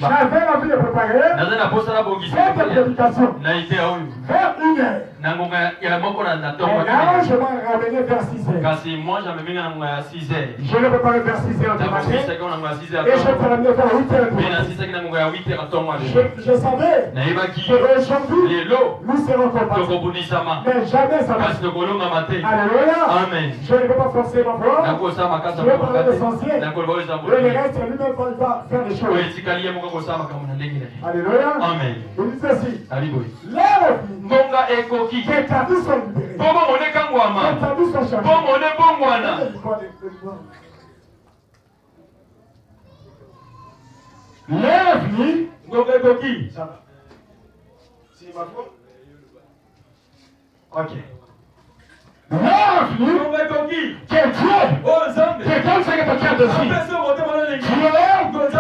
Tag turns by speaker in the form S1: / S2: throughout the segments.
S1: J'avais envie de préparer cette prédication vers 1h. Et là, je vais ramener vers 6h. Je vais préparer vers 6h du matin. Et je vais ramener vers 8h. Je savais qu'aujourd'hui, nous serons compatibles. Mais jamais ça va. Alléluia. Amen. Je ne vais pas forcer ma voix. Je vais parler l'essentiel. Et le reste, lui-même, il va faire les choses. Alléluia. Amen. Il dit ceci. Lève que ta vie soit libérée. Que ta vie soit changée. Lève-lui. Ça va. C'est ma faute. Ok. Lève-lui. Que Dieu te donne ce que tu as dessus. Dieu,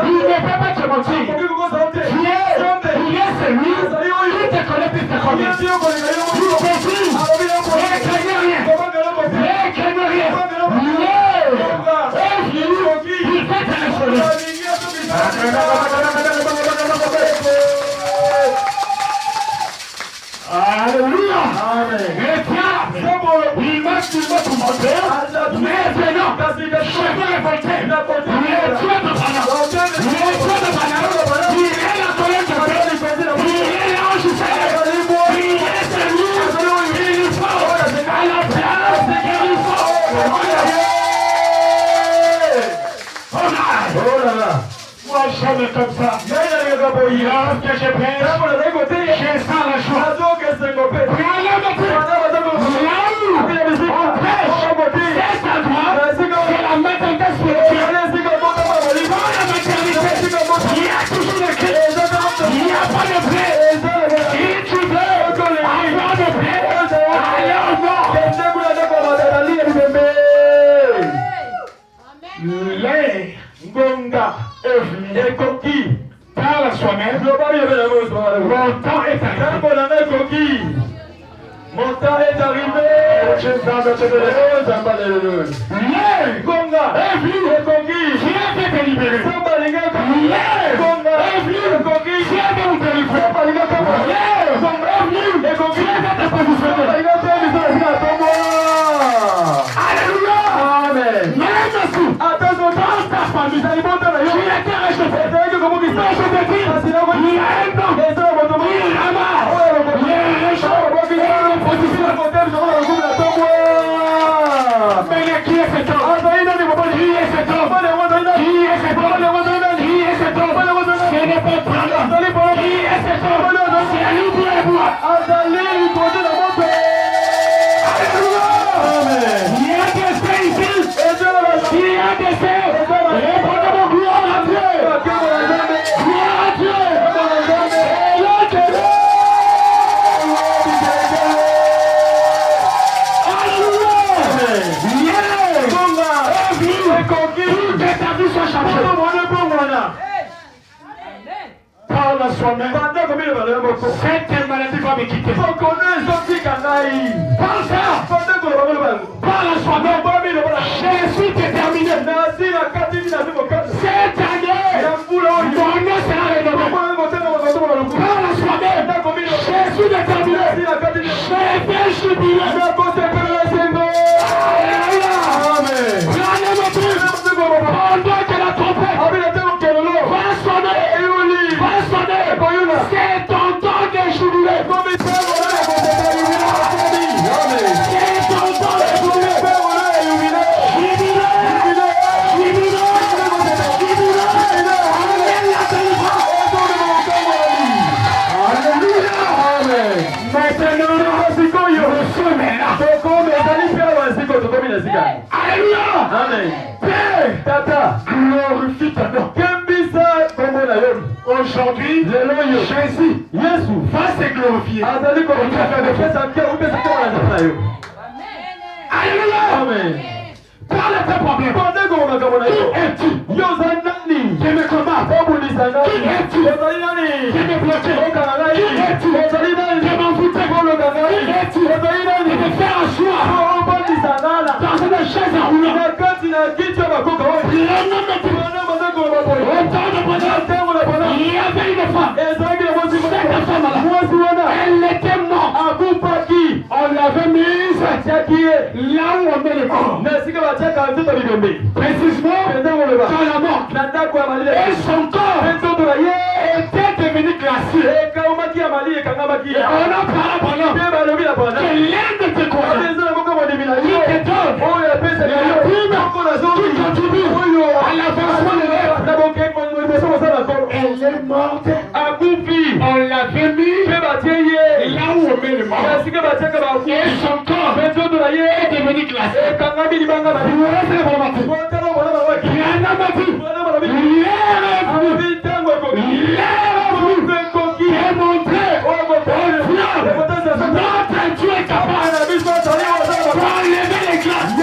S1: il ne peut pas te mentir. Dieu, il est celui qui te connaît plus que combien. Il te dit, ne craignez rien. Ne craignez rien. Lève-lui. Il peut te laisser. Alléluia. Amen. Et tiens, il m'a filmé pour montrer. Mais maintenant, je vais révolter. Il est Dieu de Bana. Il est Dieu de Bana. Il est la colère de Dieu. Il est l'ange du Seigneur. Il est celui qu'il faut. À la place qu'il faut. Oh là là. Moi, j'aime comme ça. Il a que je prenne. Je sens la joie. C'est la maternité spirituelle. Il y a toujours le Christ. Il n'y a pas de prêt. Si tu veux avoir de prêt, alors non. Les Ngonga et Koki parle à soi-même. Mon temps est arrivé. Mon temps est arrivé. Les Gonga et Koki viens de te libérer. Les Gonga et Koki viens de nous délivrer. Les Gonga et Koki viens de te positionner. Alléluia. Amen. Merci. Attention, dans ta famille, tu étais resté. Mais je te dis, il y a un temps. Il est là-bas. Il est réchaud. Mais qui est cet homme? Qui est cet homme? Qui est cet homme? Qui est cet homme? Ce n'est pas Brandon. Qui est cet homme? C'est lui qui est moi. Alléluia. Il y a des faits ici. Il y a des faits. Répondez-moi gloire à Dieu. Gloire à Dieu. Parle à soi-même. Cette maladie va me quitter. Parle ça. Parle à soi-même. Je suis déterminé. Cette année, mon nom sera rénové. Parle à soi-même. Je suis déterminé. Je vais jubiler. Pendant que la trompette va sonner, c'est ton temps de jubiler. C'est ton temps de jubiler. Alléluia. Maintenant, alléluia. Amen. Père, Tata, glorifie ton nom. Aujourd'hui, Jésus va se glorifier. Alléluia. Amen. Parle de tes problèmes. Qui es-tu? Qui me combat? Qui es-tu? Qui me bloque? Qui es-tu? Qui m'envoûte? Qui es-tu? Qui me fait un choix dans une chaise à roulant. Le nom de Dieu. précisément dans la mort. Et son corps était devenu glacé. Et on a parlé pendant que l'un de tes croyants qui te donne la prime qui contribue à l'avancement de l'œuvre. Elle est morte. On l'avait mis là où on met le mort. Et son corps est devenu glacé. Dieu est capable d'enlever les glaces.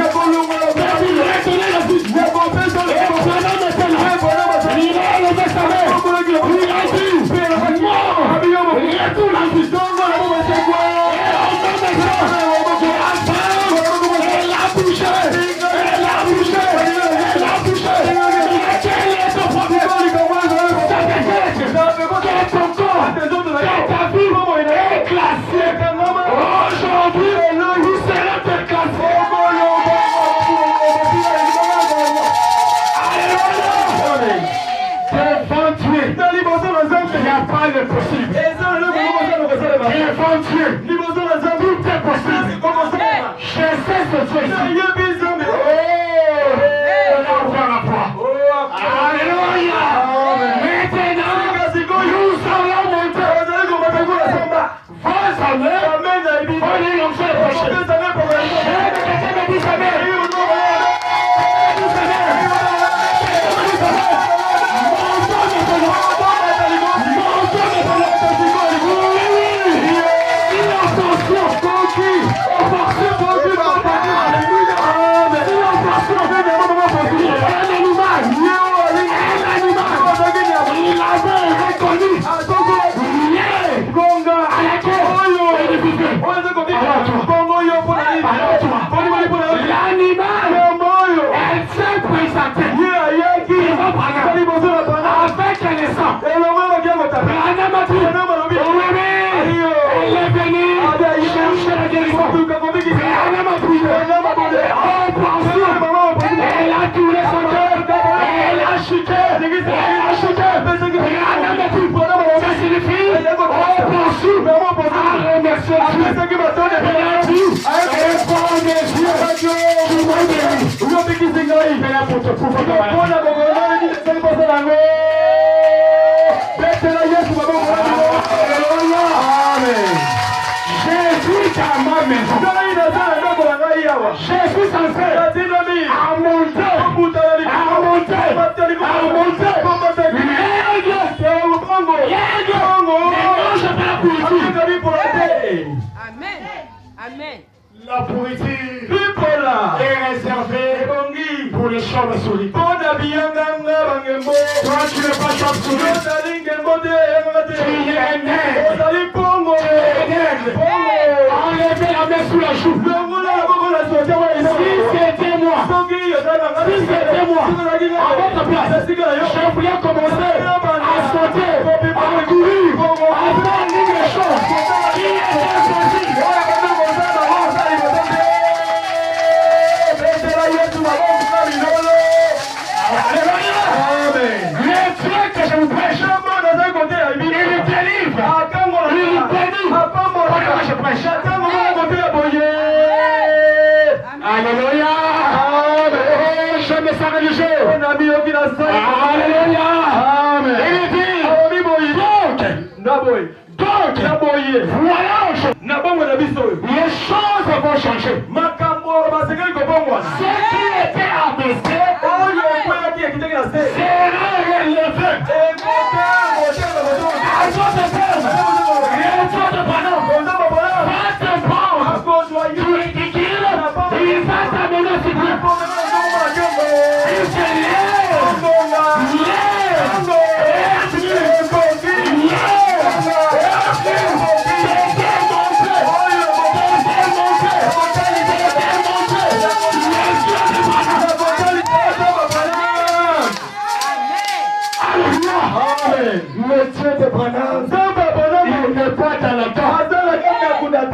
S1: La pourriture est réservée pour les chauves-souris. Toi, tu n'es pas chauve-souris. Tu es nègre. Enlevez la main sous la joue. Si c'était moi, à votre place, je voulais commencer à sauter, à courir, à faire les choses qui étaient impossibles. Alléluia. Je me sens religieux. Alléluia. Il dit donc, voilà, les choses vont changer. Ce qui était abaissé sera relevé. À votre terme, les gens de Panama va te prendre. Tu ridicules, il va t'amener sur lui. Il se lève. Monsieur de Branham, il n'est pas dans le temps.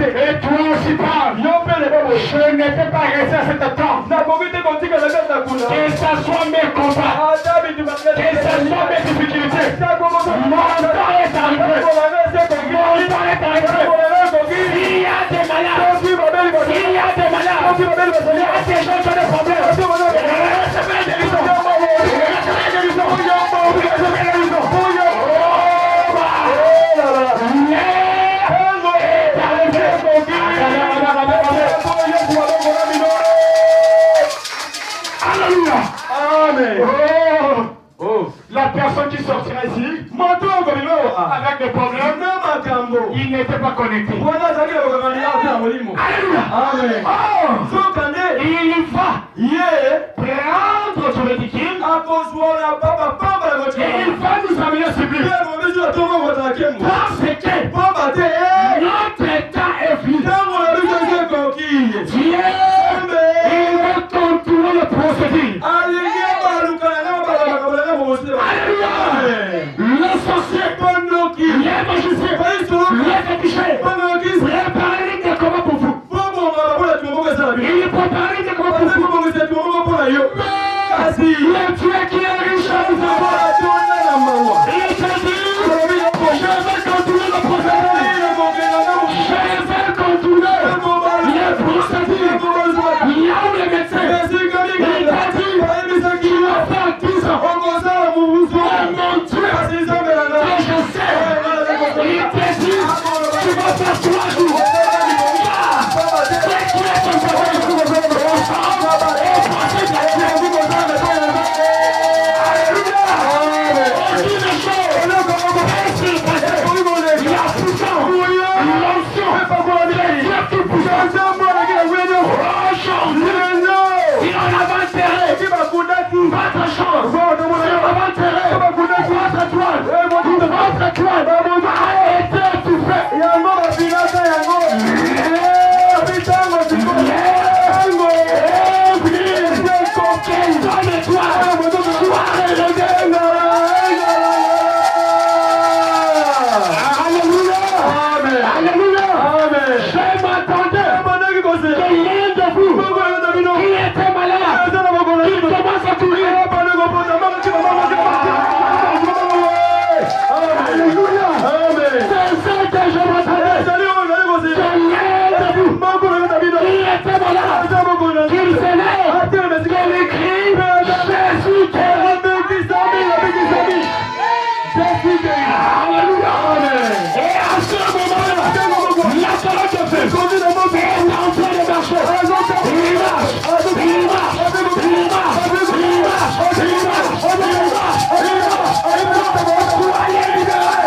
S1: Et toi aussi pas. Je ne peux pas rester à cet temps. Que ça soit mes combats. Que ça soit mes difficultés. Mon temps est arrivé. Mon temps est arrivé. S'il y a des malades. S'il y a des malades. S'il y a des gens qui ont des problèmes. Recevez des guérisons. Recevez des guérisons. Recevez des guérisons. Alléluia. Amen. Oh. La personne qui sortira ici avec des problèmes, il n'était pas connecté. Alléluia. Amen. Il va prendre son ridicule et il va nous amener à subir. Parce que notre temps est fini. Dieu, il va continuer le procédure. Alléluia. Le sorcier, les magiciens, les féticheurs, préparez des combats pour vous. Il prépare des combats pour vous. Le Dieu qui est riche à vous avoir. Il te dit, je vais continuer le procédure. Je vais continuer le procédure. Là où les médecins, il t'a dit, tu vas faire 10 ans. Oh mon Dieu, que je sais, il te dit, tu vas faire 3 jours. C'est qui est ton problème? Votre chance, votre intérêt, votre étoile, votre étoile a été étouffée. Alléluia. Je m'attendais que l'un de vous qui était malade, qui commence à courir. Alléluia. C'est ça que je m'attendais. Que l'un de vous qui était malade, qu'il se lève, qu'il écrit Jésus guérit. Alléluia. Et à ce moment-là, la parole de Dieu est en train de marcher. Il marche. Soyez libérés.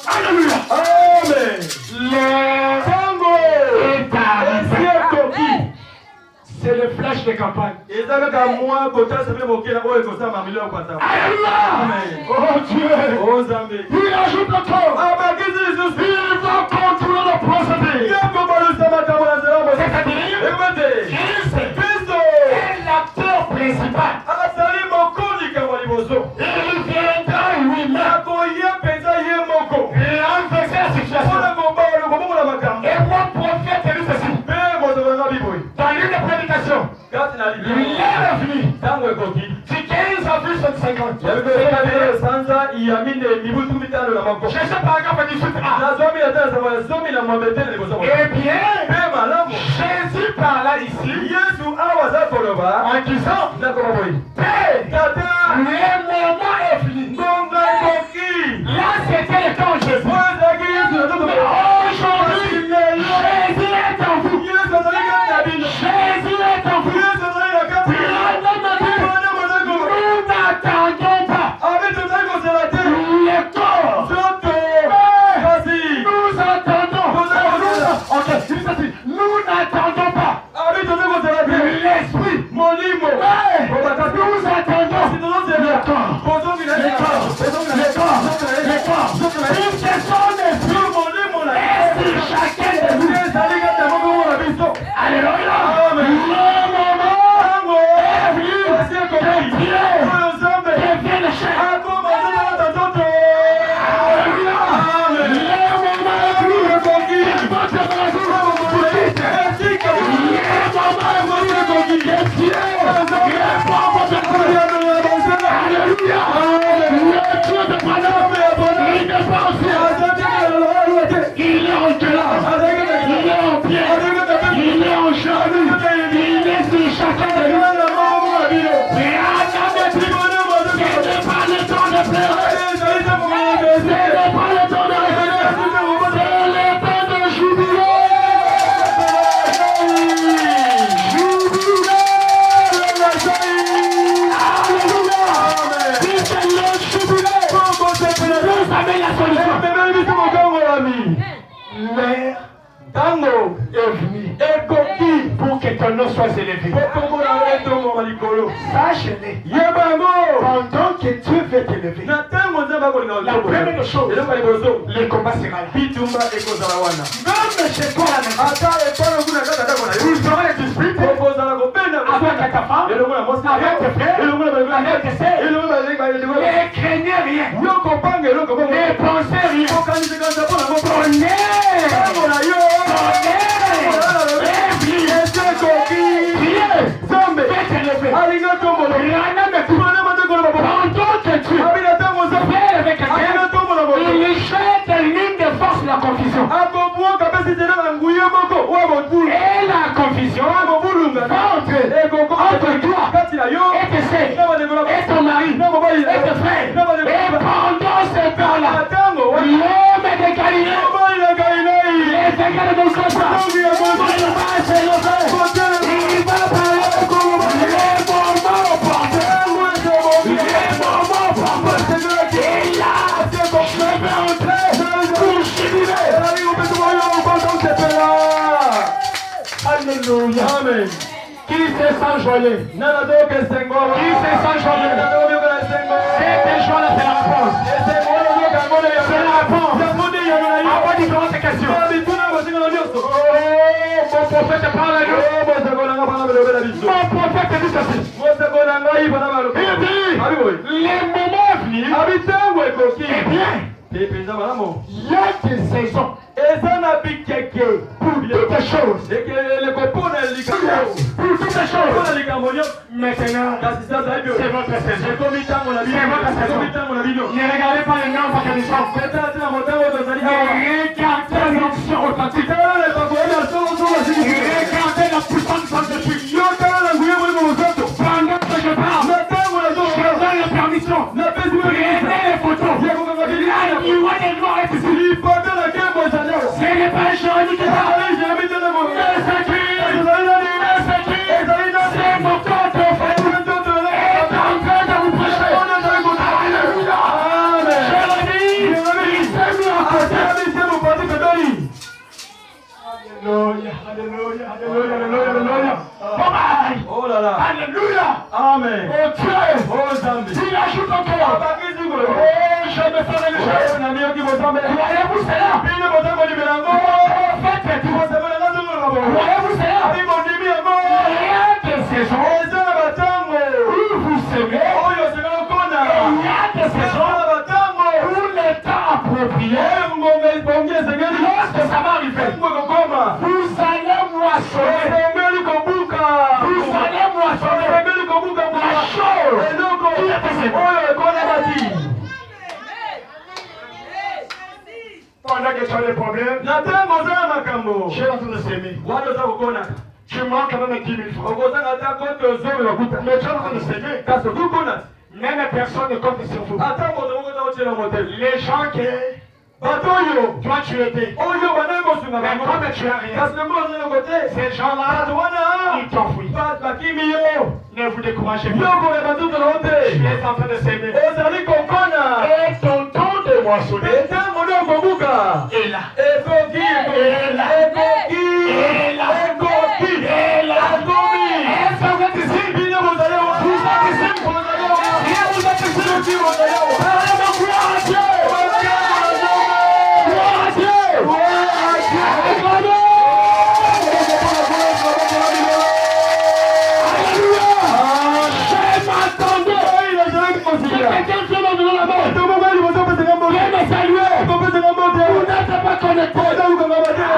S1: Alléluia. Amen. Le tango est arrivé. C'est le flash de campagne. Alléluia. Oh Dieu. Il ajoute le corps. Il va contrôler le procédé. C'est-à-dire, Christ est l'acteur principal. Il viendra lui-même renverser la situation. Et mon prophète dit ceci. Dans l'une des prédications, il est revenu du 15 avril 50. Je sais paragraphe 18a. Eh bien, Jésus parla ici en disant, Père, le moment est fini. Là, c'était le temps Jésus. Mais aujourd'hui, Jésus est en vous. Jésus est en vous. Nous n'attendons pas. Le corps. Nous attendons. Ok, nous n'attendons pas. L'esprit. Nous
S2: est élevé, la première chose, le combat sera là. Même chez toi la maison, vous aurez des disputes avec ta femme, avec tes frères, avec tes sœurs. Ne craignez rien. Ne pensez rien. Il jette une ligne de force la confusion. Et la confusion va entrer entre toi et tes sœurs, et ton mari, et tes frères. Et pendant ce temps-là, l'homme de Galilée, les égards de son sang, il va s'élever, il va parler comme les moments opportuns. Les moments opportuns. Et là, je vais entrer pour cheminer. Alléluia. Amen. Qui se sent joyeux? Qui se sent joyeux? Cette joie-là, c'est la réponse. C'est la réponse. Avant d'y commencer question. Oh, mon prophète parle à nous. Mon prophète dit ceci. Il dit, les moments venus, eh bien, il y a des saisons pour toutes les choses. Pour toutes les choses. Maintenant, c'est votre saison. C'est votre saison. Ne regardez pas les noms parce qu'ils sont. Regardez l'onction authentique. Regardez la puissance de Dieu. Pendant que je parle, je donne la permission. Prenez les photos. Là, il voit les noirs et tout. Ce n'est pas un choré qui parle. C'est mon compte au fait. Est en train de vous prêcher. Alléluia. Je le dis, il s'est mis à côté. Alléluia, alléluia, alléluia, alléluia. Oh là là. Alléluia. Amen. Oh Dieu. Oh Zambie. Il ajoute encore. Oh, je me ferai le chef. Voyez-vous cela? Oh, faites tout. Voyez-vous cela? Rien de ces gens. Où vous semez. Il y a de ces gens. Pour le temps approprié. Lorsque ça va arriver. Vous allez moissonner. Vous allez moissonner la chose qui est décédée. Pendant que tu as des problèmes, je suis en train de s'aimer. Tu manques quand même 10 000 francs. Mais tu es en train de s'aimer. Même personne ne compte sur vous. Les gens qui... Toi tu étais. Mais comme tu as rien, ces gens-là, ils t'enfuient. Ne vous découragez pas. Je suis en train de s'aimer. Et ton temps de moissonner est là. Et là. Est-ce que vous êtes ici? Vous êtes ici? Vous êtes ici?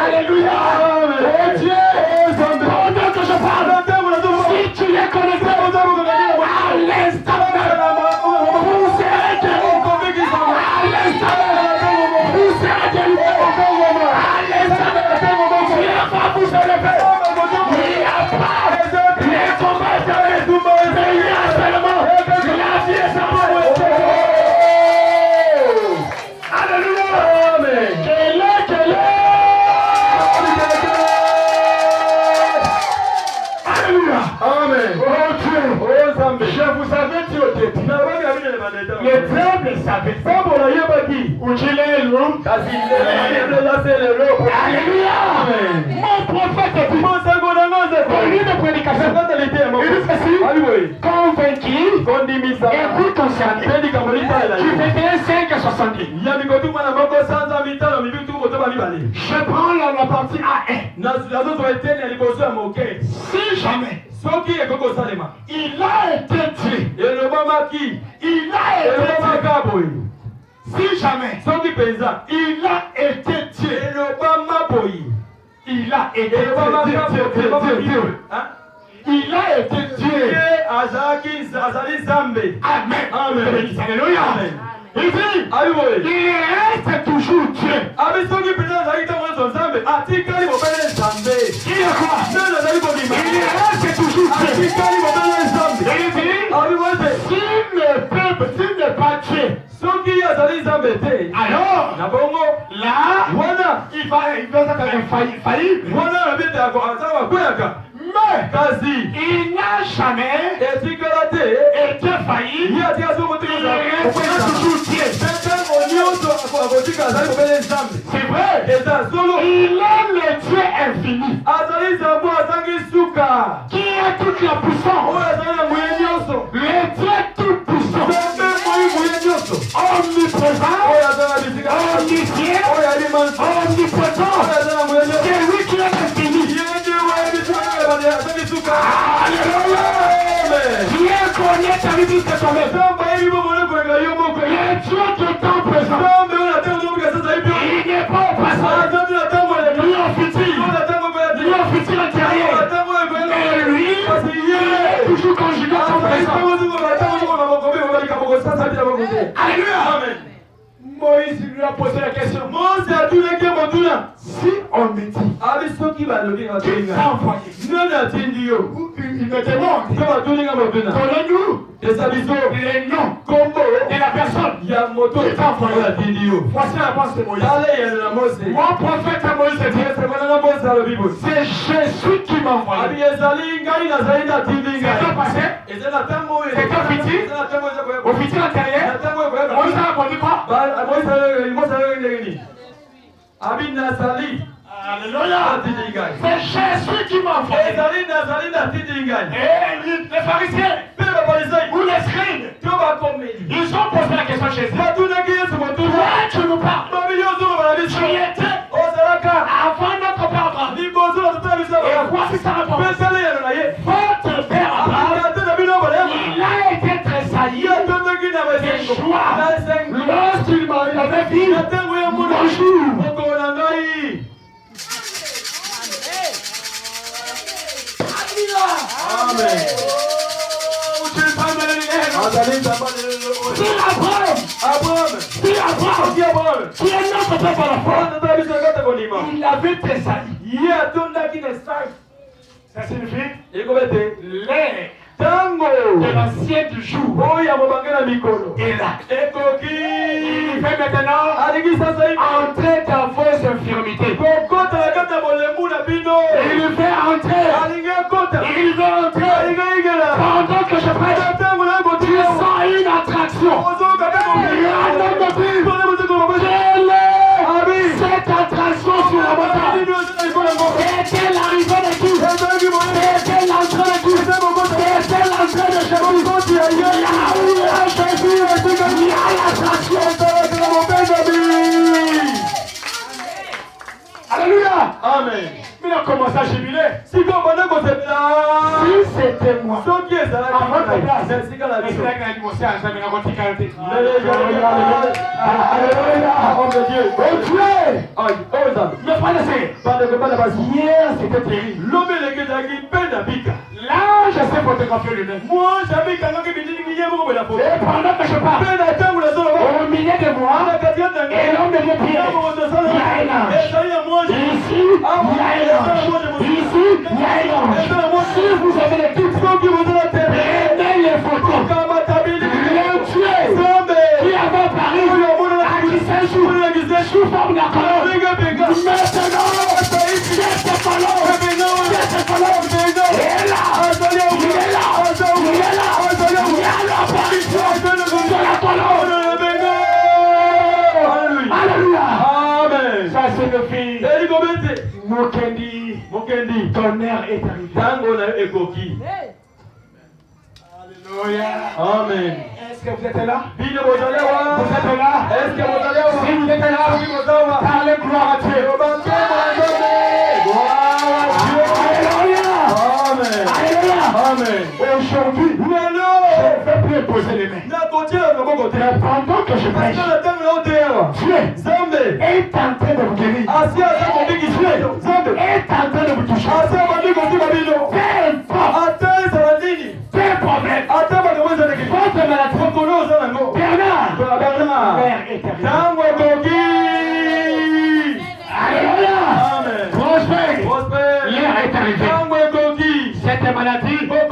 S2: Alléluia. Oh Dieu. Pendant que je parle, si tu es connecté, à l'instant même, vous serez guéri. À l'instant même, vous serez guéri. À l'instant même, Dieu va vous élever. Il n'y a pas les combats de mais il y a seulement la vie et sa mort. Alléluia. Amen. Amen. Oh Dieu. Oh Zambie. Je vous avais dit au début. Le diable savait. Alléluia. Mon prophète dit. Au lieu de prédication, il dit ceci. Convaincu et tout concerné. Du 21, 5 à 70. Je prends la partie A1. Si jamais il a été tué, il a été tué. Si jamais il a été tué, il a été tué. Il a été tué. Amen. Alléluia. Il dit, il reste toujours Dieu. Il est quoi? Il reste toujours Dieu. Il dit, si le peuple, s'il n'est pas Dieu, alors, là, il va être infaillible. Mais il n'a jamais été failli. Il reste toujours Dieu. C'est vrai. Il est le Dieu infini qui a toute la puissance. Le Dieu tout puissant, omniprésent, omniscient, omnipotent. C'est lui qui est infini. Alléluia. Dieu connaît ta vie de toi-même. Le Dieu qui est en présent. Il n'est pas au passé. Lui au futur antérieur. Et lui, il est toujours conjugué en présent. Alléluia. Moïse lui a posé la question. Si on me dit qu'il t'a envoyé, il me demande, donnez-nous les noms de la personne qui t'a envoyé. Voici la réponse de Moïse. Mon prophète Moïse dit, c'est Jésus qui m'a envoyé. C'est passé? C'est un futur? Au futur antérieur? Moïse a répondu quoi? Alléluia. C'est Jésus qui m'a envoyé. Et les pharisiens ou les scribes, ils ont posé la question à Jésus. Toi, tu nous parles. Tu y étais avant notre père Abraham. Et voici sa réponse. Votre père Abraham, il a été tressailli des joies lorsqu'il m'avait dit bonjour.
S1: Amen.
S2: Qui est notre père par la foi, il avait tressailli. Ça signifie l'air de l'ancien du jour. Et là, il fait maintenant entrer dans vos infirmités. Il fait entrer. Il veut entrer. Pendant que je prêche, tu sens une attraction. Cette attraction sur la montagne, c'était l'arrivée de tout. C'était l'entrée de tout. C'était l'entrée de Jésus. Là où il y a Jésus, il y a l'attraction. Alléluia.
S1: Amen.
S2: Mais il a commencé à jubiler.
S1: Si
S2: c'était moi, avant ta place, hier c'était terrible. Là, je sais photographier le nez. Et pendant que je parle, au milieu de moi, et l'homme de Dieu Pierre, il y a un ange. Ici, il y a un ange. Ici, il y a un ange. Si vous avez les titres, prenez les photos. Le Dieu qui avait apparu à Kisensu sous forme d'accord. Maintenant, c'est pas l'homme. C'est pas l'homme. Il est là. Il est là. Il est là. Il y a l'apparition de la colonne. Alléluia.
S1: Amen.
S2: Ça signifie Mokendi, tonnerre est arrivé. que vous êtes là?
S1: Vous êtes
S2: là?
S1: Est-ce que vous allez
S2: Si vous êtes là, parlez gloire à Dieu.
S1: Amen. Amen.
S2: Aujourd'hui, je ne vais plus poser les mains. Mais pendant que je prêche, Dieu est en train de vous guérir. Dieu est en train de vous toucher. Peu problème. Votre maladie. Bernard. Père éternel. Alléluia. Prospère. L'air est arrivé. Cette maladie, c'est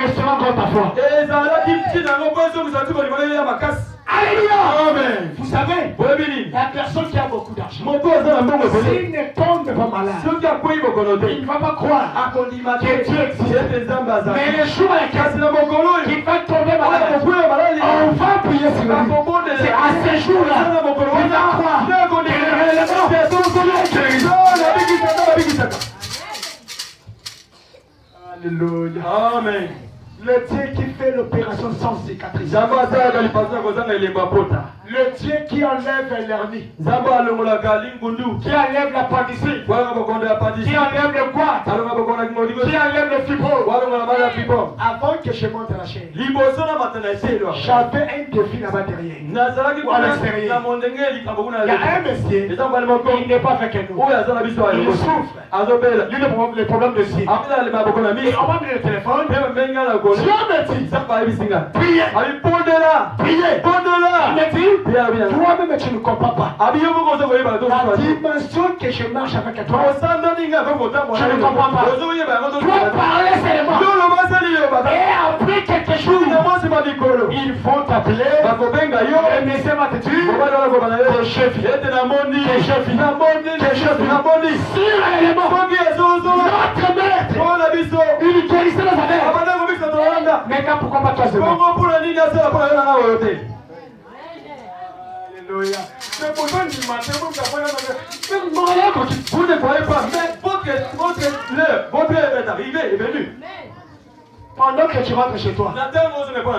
S2: restaurant contre ta foi. Alléluia.
S1: Amen.
S2: Vous savez, la personne qui a beaucoup d'argent, s'il ne tombe pas malade, il ne va pas croire que Dieu existe. Mais le jour qu'il va tomber malade, on va prier sur lui. C'est à ce jour-là qu'il va croire que réellement Dieu est guéri. Alléluia.
S1: Amen.
S2: Le Dieu qui fait l'opération sans cicatrice. Le Dieu qui enlève l'hernie. Qui enlève l'appendicite. Qui enlève le goût. Qui enlève le fibro. Avant que je monte à la chaîne, j'avais un défi là-bas derrière. Ou à l'extérieur. Il y a un monsieur, il n'est pas fait que nous. Il souffre. Il a les problèmes de ciel. Et on m'a mis le téléphone. Dieu me dit, priez. Priez. Il me dit, toi-même tu ne comprends pas. La dimension que je marche avec toi, je ne comprends pas. Toi parler seulement. Et après quelque chose, ils vont t'appeler. Le monsieur va te dire, tes chefs, sur l'élément, notre maître, il guérissait dans sa mère. Mais quand pourquoi pas toi seulement? Alléluia. Mais pourtant du matin,
S1: vous ne croyez pas, mais votre heure est arrivée, est venue.
S2: pendant que tu rentres chez toi,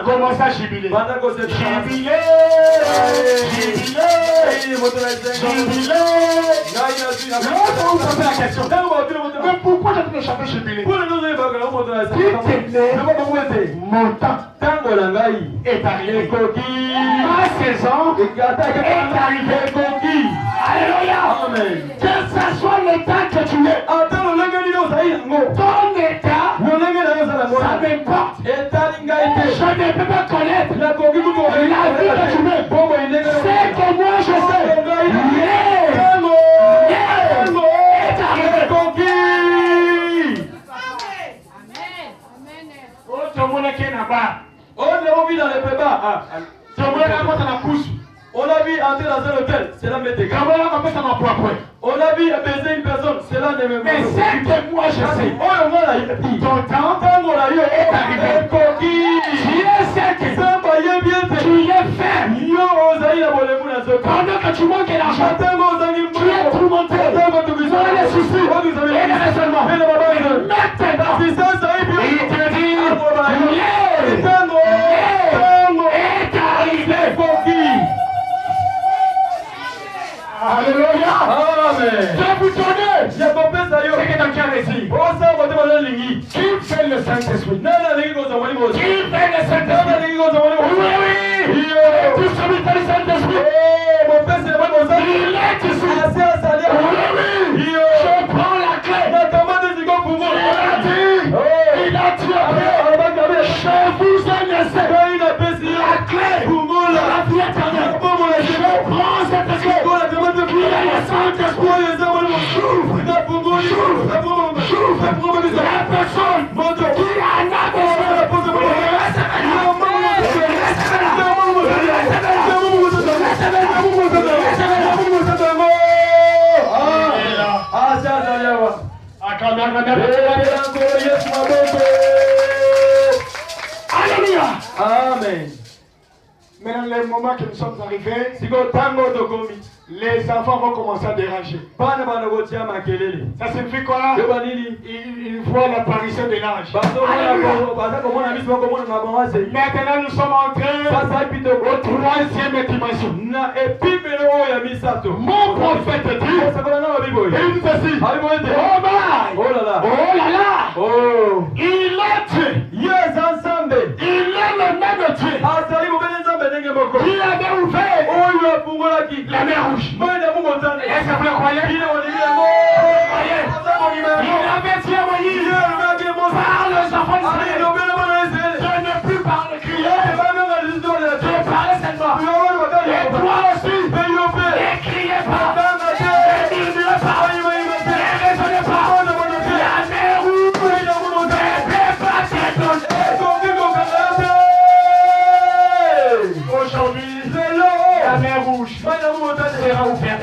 S2: commence à jubiler. Jubiler. Vous posez la question. Mais pourquoi tu as chanté jubiler? Mon temps est arrivé. Ma saison est arrivée. Alléluia. Que ce soit l'état que tu es, ton état, ça m'importe. Je ne peux pas connaître la vie que tu mets. C'est que moi je sais. Est arrivé. Oh, tout le monde est là-bas. Tout le monde est dans la pousse.
S1: On a vu entrer dans un hôtel, cela m'est égal.
S2: On
S1: a vu baiser une personne, cela ne me
S2: mais c'est que moi je sais. Ton temps est arrivé. Tu es sec. Tu es faible. Pendant que tu manques l'argent, tu es tourmenté. Tu as les soucis et les raisonnements. Maintenant, il te dit, est arrivé. Alléluia.
S1: Amen.
S2: Je vais vous donner.
S1: C'est
S2: que dans quel récit? Qui fait le Saint-Esprit? Qui fait le Saint-Esprit? Oui. Tu subis le Saint-Esprit. Il est ici. Oui. Je prends la clé. Il a dit je vous ai laissé la clé pour la vie éternelle. Je prends cette clé. Il est le Saint-Esprit. La personne qui a la Alléluia.
S1: Amen.
S2: Mais dans les moments que nous sommes arrivés, les enfants vont commencer à déranger. Ça signifie quoi? Ils voient l'apparition de l'ange. Maintenant nous sommes entrés au troisième dimension. Mon prophète dit, il nous a dit, oh là là, il est Dieu. Yes, ensemble. Il est le même Dieu. Qui avait ouvert la mer rouge. Est-ce que vous le croyez? Il avait dit à Moïse, par les enfants d'Israël, je ne plus parler crier, je parlais seulement. Et toi aussi, ne criez pas, ne murmurez pas, ne raisonnez pas. La mer rouge ne peut pas s'étonner. Aujourd'hui, la mer rouge sera ouverte.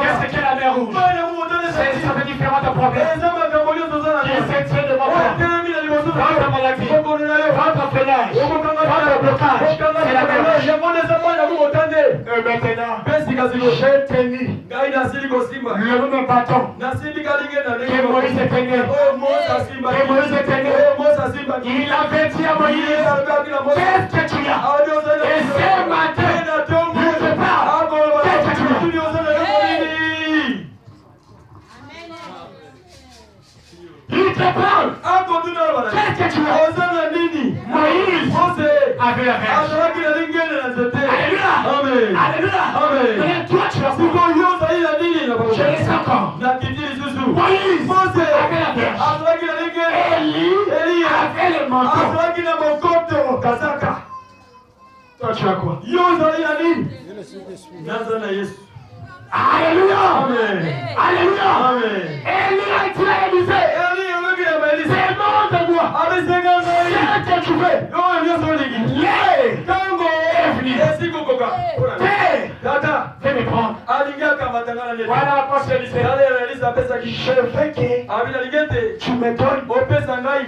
S2: Qu'est-ce que la mer rouge? Ça fait différentes problèmes. Qui s'étient devant toi? Votre maladie, votre fenêtre, votre blocage, c'est la mer rouge. Et maintenant, j'ai tenu le même bâton que Moïse tenait. Il avait dit à Moïse, qu'est-ce que tu as? Et ce matin, je te parle. Qu'est-ce que tu as? Il te parle. Qu'est-ce que tu as? Moïse avait la verge. Alléluia. Alléluia. Mais toi tu as je laisse encore. Moïse avait la verge. Élie avait le manteau. Toi tu as quoi? Alléluia. Alléluia. Élie a été à Élysée. C'est non de moi. C'est que tu veux. Tango est venu. Fais me prendre. Voilà la pensée Élysée. Je veux que tu me donnes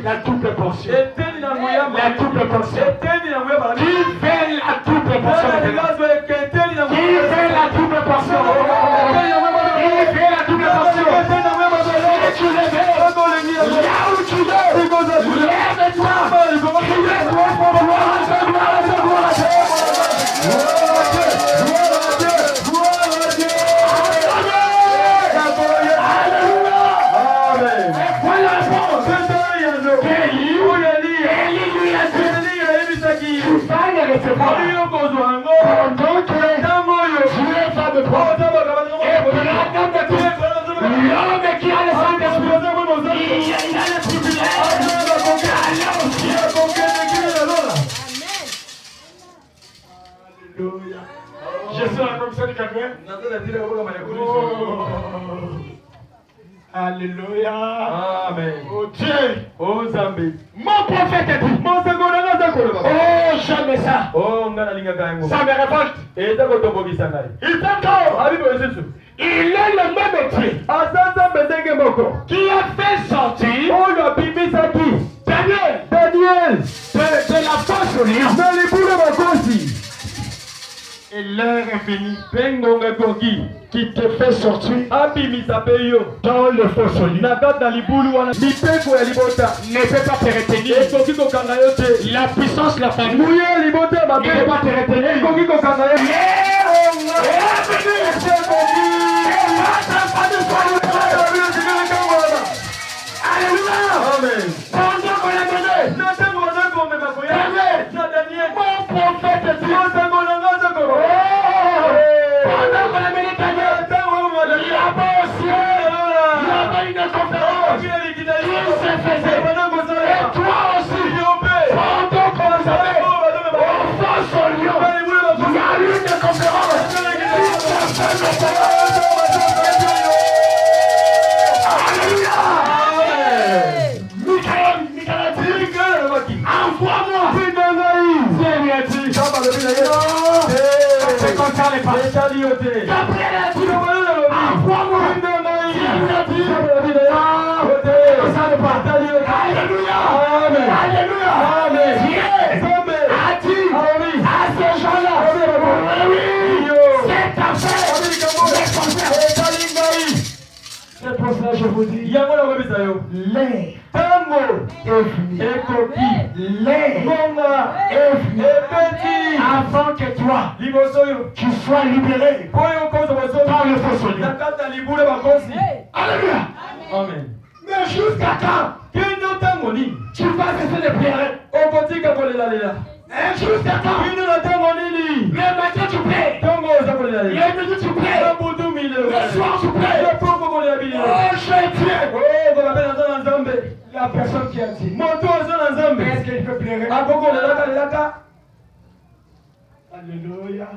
S2: la double portion. La double portion. Qui fait la double portion? Qui fait la double portion? Qui fait la double portion? Et tu le veux. Là où tu veux. Lève-toi. Lève-toi pour voir. L'homme qui a le Saint-Esprit, il a le privilège Alléluia. Je suis la commissaire du Cadouin. Alléluia.
S1: Amen.
S2: Oh Dieu.
S1: Oh Zambé.
S2: Mon prophète est dit. Oh, jamais ça.
S1: Oh,
S2: ça me révolte. Il t'entend. Il est le même Dieu qui a fait sortir Daniel de la fosse au lion. Et l'heure est venue qui te fait sortir dans le fosse au lion. Ne peut pas te retenir. La puissance, la famille ne peut pas te retenir. Amen. Pendant qu'on l'a mené, mon prophète dit, pendant qu'on l'a mené Daniel, là-bas au ciel, il y avait une conférence qui se faisait. Et toi aussi, pendant qu'on l'a mené au face au lion, il y a eu une conférence qui se faisait. Alléluia. Envoie-moi. C'est comme ça les pas. Gabriel a dit, envoie-moi. Alléluia. Alléluia. Dieu a dit, yango na kobisa yo
S1: L'air
S2: ntango
S1: est fini.
S2: ekoki
S1: L'air
S2: ngonga
S1: est fini.
S2: ebeti
S1: Avant que toi,
S2: liboso oyo
S1: tu sois libéré
S2: mpo yo okoza bosomi
S1: par le faux
S2: na
S1: soldat.
S2: kati ya libula bakosi
S1: Alléluia.
S2: amen
S1: Mais jusqu'à quand
S2: kino ntango nini
S1: tu vas cesser de pleurer?
S2: okotika kolelalela
S1: Et jusqu'à quand?
S2: kino na ntango nini
S1: Le matin tu plais.
S2: ntango oza kolelalela
S1: Le midi tu plais.
S2: na butu milelo
S1: Le soir tu plais.
S2: yo poko kolela bilelo
S1: Oh, j'ai tué.
S2: kokabela aza na nzambe
S1: La personne qui a dit.
S2: moto aza na nzambe
S1: Est-ce qu'il peut pleurer?
S2: akokolelaka lelaka
S1: Alléluia.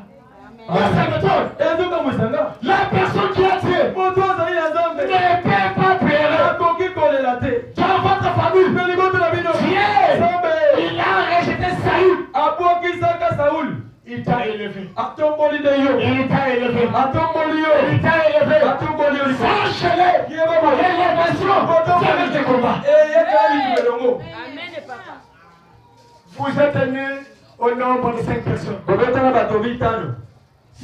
S2: Amen.
S1: Ça m'étonne.
S2: ezokamwisanga
S1: La personne qui a tué
S2: moto azali na nzambe
S1: ne peut pas pleurer.
S2: akoki kolela te
S1: Dans votre famille,
S2: me liboto na bino
S1: Dieu,
S2: nzambe
S1: il a rejeté Saül.
S2: abwakisaka sauli
S1: Il t'a élevé.
S2: atomboli nde yo
S1: Il t'a élevé.
S2: atomboli yo
S1: Il t'a élevé.
S2: atomboli yo
S1: Sachez-le.
S2: yeba boye
S1: L'élévation, c'est avec des combats.
S2: eyekala litu elongo
S1: Vous êtes nés au nombre de 5 personnes.
S2: bobetaka bato bitano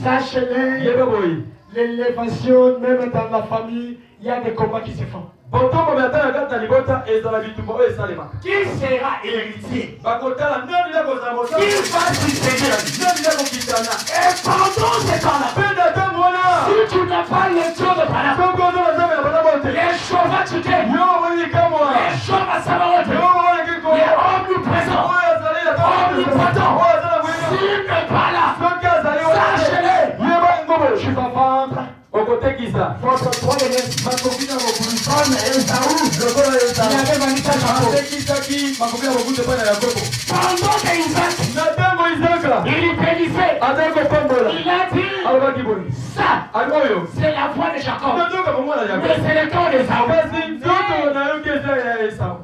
S1: Sachez-le.
S2: yeba boye
S1: L'élévation, même dans la famille, il y a des combats qui se font.
S2: botombo ata na kati na libota ezala bitumba oyo esalemaka
S1: Qui sera héritier?
S2: bakotala nani ya kozala mosala
S1: Qui va succéder?
S2: nani ya kokitana
S1: Et pendant ce temps-là,
S2: mpe na ntango wana
S1: si tu n'as pas le Dieu de Balaam,
S2: soki oza na nzambe na bana bote
S1: les choses vont chuter.
S2: yo oyikamwa
S1: Les choses vont s'avancer.
S2: yo omonaki
S1: Il est omniprésent.
S2: oyo azali na
S1: Omnipotent.
S2: oyo aza na bwena
S1: S'il n'est pas là,
S2: soki azali
S1: sachez-le.
S2: yeba ngobo
S1: Tu vas vendre
S2: okotekisa
S1: votre droit-de-l'Est.
S2: makoki na mokulu
S1: Comme Esaü.
S2: lokola
S1: Il
S2: ezala
S1: avait vendu sa chapeau.
S2: atekisaki makoki na mokulu epai na yakobo
S1: Pendant qu'Isaac,
S2: na ntango izaka
S1: il bénissait,
S2: azali kopambola
S1: il a dit,
S2: alobaki boye
S1: ça,
S2: ali oyo
S1: c'est la voix de Jacob.
S2: nazoka mongwana ya
S1: Mais c'est le temps d'Esaü.
S2: kasi nzoto nayoki eza ya esau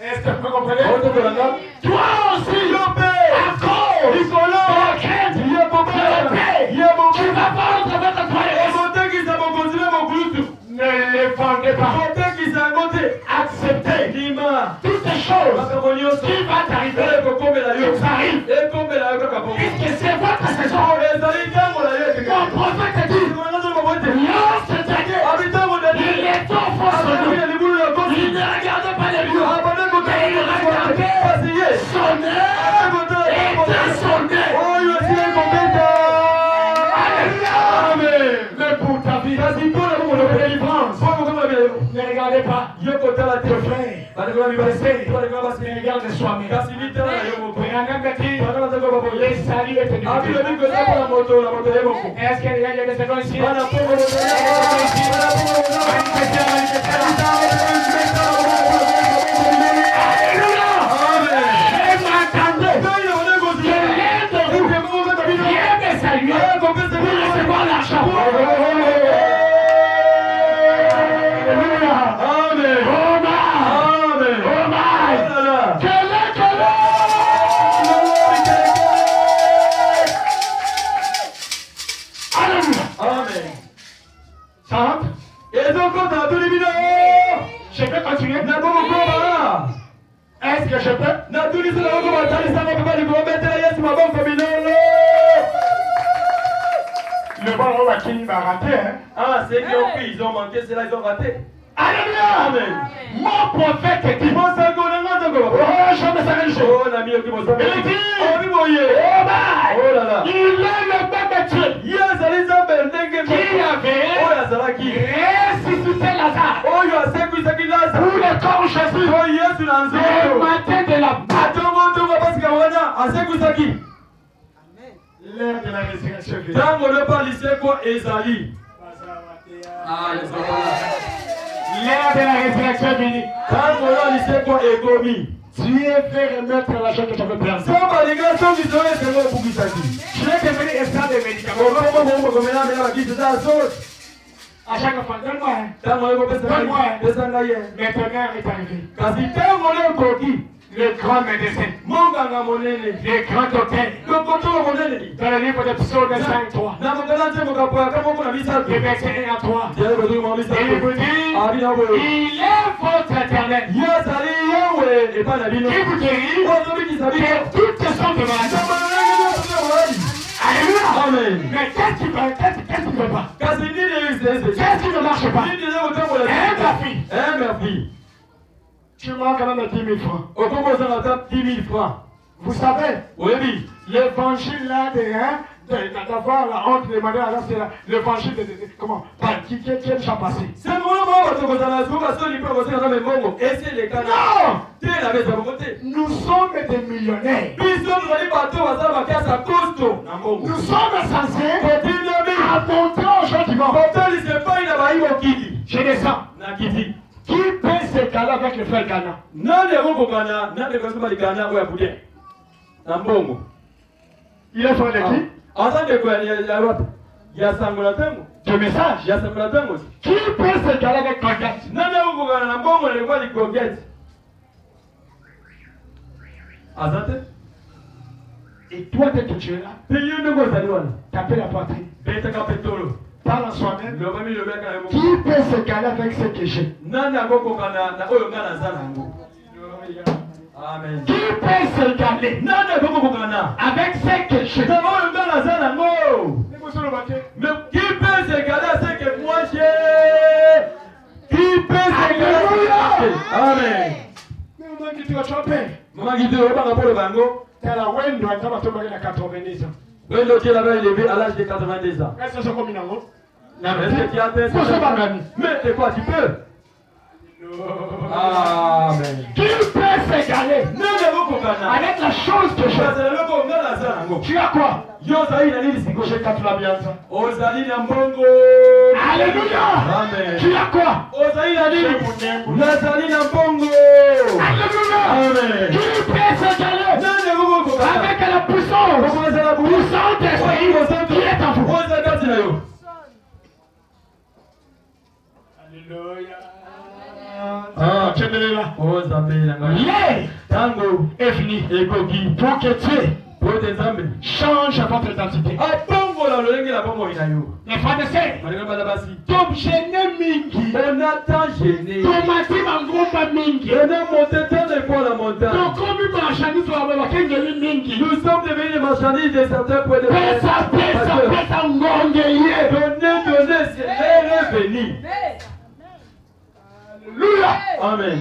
S1: Est-ce que vous comprenez?
S2: otokolanga
S1: Toi aussi,
S2: yo mpe
S1: à cause
S2: likolo
S1: de la crainte,
S2: ye bobe ye bobe
S1: tu vas vendre votre droit-de-l'Est.
S2: okotekisa mokonzi na mokulutu
S1: Ne les vendez pas.
S2: otekisa yango te
S1: Acceptez
S2: lima
S1: toutes les choses
S2: makambo nyonso
S1: qui vont t'arriver.
S2: ekokomela yo
S1: Ça arrive.
S2: ekombela yo kaka bongo
S1: Puisque c'est votre saison.
S2: ezali ntango na yo
S1: Mon prophète dit, lorsque Dieu,
S2: abitango
S1: il est au fond de nous.
S2: libulu ya kosi
S1: Il ne regarde pas les lieux. Mais il regardait
S2: kasi ye
S1: son œuvre était son œuvre.
S2: oyo esi ekobeta
S1: Alléluia.
S2: amen
S1: Mais pour ta vie,
S2: kasi mpona
S1: pour la délivrance,
S2: mpo mokomela bila yo
S1: ne regardez pas
S2: ye kotala te
S1: tes frères.
S2: bandeko na mibase bandeko na basi
S1: Mais regarde soi-même.
S2: kasi bitala na yo moko
S1: Branham dit,
S2: bana bazaka baboye
S1: les saluts est béni.
S2: abilobi koza mpona moto na moto ye moko
S1: Est-ce qu'il y a des secondes ici?
S2: bana mpongo moto ye bana mpongo
S1: Alléluia.
S2: amen
S1: Et m'entendez.
S2: ngai na bana kozi
S1: Je l'aide de vous.
S2: eke moko kaka bino
S1: Viens me saluer
S2: kopesa
S1: pour recevoir l'argent. Alléluia.
S2: amen
S1: Roma.
S2: amen
S1: Roma.
S2: oh là là
S1: Quel Alléluia.
S2: amen
S1: Ça rentre?
S2: ezokota na tuli bino
S1: Je peux continuer?
S2: nakokokoma
S1: Est-ce que je peux?
S2: natulisela koko batalisanga mpe balikobetela yesu maboko binolo
S1: Le bon va qui va rater, hein?
S2: ah ceux qui ont pris ils ont manqué ceux-là ils ont raté
S1: Alléluia.
S2: amen
S1: Mon prophète dit,
S2: mosango na nga nzoko baba
S1: oh, je me savais le jour.
S2: oh nami yoki mosango
S1: Il dit,
S2: obi boye
S1: oh, bye.
S2: oh là là
S1: Il est le même Dieu
S2: ye azali nzambe ndenge
S1: qui
S2: oyo
S1: avait
S2: azalaki
S1: ressuscité Lazare
S2: oyo asekwisaki laza
S1: pour le corps Jésus
S2: o yesu na
S1: le
S2: nzoto
S1: matin de la bataille.
S2: atongotongo pasika wana asekwisaki
S1: L'heure de la résurrection vient.
S2: ntango lopa lisekwa ezali
S1: L'heure de la résurrection vient.
S2: ntango oyo lisekwa ekomi
S1: Dieu fait remettre l'argent que j'avais perdu.
S2: so balinga songisa oyo esengo ebukisaki
S1: Je vais devenir esclave des médicaments.
S2: okombo bomokomela bakisi eza soti
S1: À chaque fois, donne-moi un.
S2: ntango oyo kopesa ngai ye
S1: Maintenant est arrivé.
S2: kasi ntango oyo ekoki
S1: Le grand médecin,
S2: monganga monene
S1: le grand docteur,
S2: lokotoko monene
S1: dans le livre de Psaume 5.3,
S2: na mokala nte mokapoyaka moko na misato
S1: le verset 1 à 3,
S2: tiale kozoki mwa
S1: et il
S2: misato
S1: vous dit,
S2: abina boyo
S1: il est votre éternel,
S2: ye azali yawe epai na bino
S1: qui vous guérit
S2: ozobikisa bino
S1: de toutes sortes de maladies. Alléluia.
S2: amen
S1: Mais qu'est-ce qui ne veut pas?
S2: kasi nini eyo ese
S1: Qu'est-ce qui ne marche pas?
S2: nini eza kotambola
S1: Hein, ta fille?
S2: Tu manques quand même 10 000 francs.
S1: Au Congo, ça va 10 000 francs.
S2: Vous savez,
S1: Oui.
S2: l'évangile là d'avoir la honte de demander à Allah, c'est l'évangile de comment qui est déjà passé.
S1: C'est mon moment, parce que vous avez un parce que les pauvres sont dans le monde. Et c'est les canards.
S2: Non!
S1: Tu es la maison à côté.
S2: Nous sommes des millionnaires.
S1: Puis nous allons partir à la casse à costo.
S2: Nous sommes censés
S1: Continuez.
S2: affronter aujourd'hui.
S1: Pourtant, il ne sait pas, il a baillé au Kidi.
S2: Je descends.
S1: Nakiti.
S2: Qui peut se caler avec le frère Ghana?
S1: Non, les Roko Ghana, non, les personnes de Ghana, ou à Boudé. Nambongo.
S2: Il est frère de qui?
S1: En tant que quoi, il y a Sangolatango.
S2: De message.
S1: Il y a Sangolatango aussi.
S2: Qui peut se caler avec Goguette?
S1: Non, les Roko Ghana, Nambongo, les voix de Goguette. Azate.
S2: Et toi, dès que tu es là,
S1: Pays de Gozalouane.
S2: tapez la poitrine.
S1: Bête Capetolo.
S2: Parle en soi-même.
S1: Le remi le mec à l'époque.
S2: Qui peut se caler avec ce que j'ai?
S1: Nana Goko Ghana, na Oyo Ghana Zanango. Amen.
S2: Qui peut se caler
S1: Nana Goko Ghana.
S2: avec ce que j'ai?
S1: Na Oyo Ghana Zanango. Mais qui peut se caler à ce que moi j'ai? Qui peut se caler à ce que j'ai? Amen.
S2: Mais on dit tu vas tromper.
S1: Maman qui dit au bas pour le bango.
S2: T'as la wend doit être tombé à 90 ans.
S1: Oui, l'autre l'avait élevé à l'âge de 90 ans.
S2: Est-ce que c'est comme une ango?
S1: Est-ce que tu as fait
S2: Faut se battre, ami.
S1: Mais c'est quoi, tu peux? Amen.
S2: Qui peut se caler
S1: Nana Goko Ghana.
S2: avec la chose que j'ai? Tu as quoi?
S1: Yozali na nini siku
S2: J'ai quatre la bien ça.
S1: Ozali na mbongo.
S2: Alléluia.
S1: Amen.
S2: Tu as quoi?
S1: Ozali na nini? Nazali na mbongo.
S2: Alléluia.
S1: Amen.
S2: Qui peut se caler
S1: Nani Goko Ghana.
S2: avec la puissance du Saint-Esprit qui est en vous?
S1: Ozali kati na yo.
S2: Alléluia.
S1: Ah,
S2: tu es là.
S1: Ozambe na ngai.
S2: L'heure
S1: Tango
S2: est finie.
S1: ekoki
S2: Pour que Dieu
S1: pote nzambe.
S2: change votre identité.
S1: Abongo la lolenge la bongo ina yo.
S2: Les frères et sœurs,
S1: Malinga bala basi.
S2: comme gêné mingi,
S1: On attend gêné.
S2: tomati mangomba mingi,
S1: On a monté tant de fois la montagne.
S2: donc comme une marchandise wa baba kengeli mingi,
S1: Nous sommes devenus des marchandises de certains points de
S2: pesa ngongeye.
S1: Donnez, c'est l'heure est venue.
S2: Alléluia.
S1: Amen.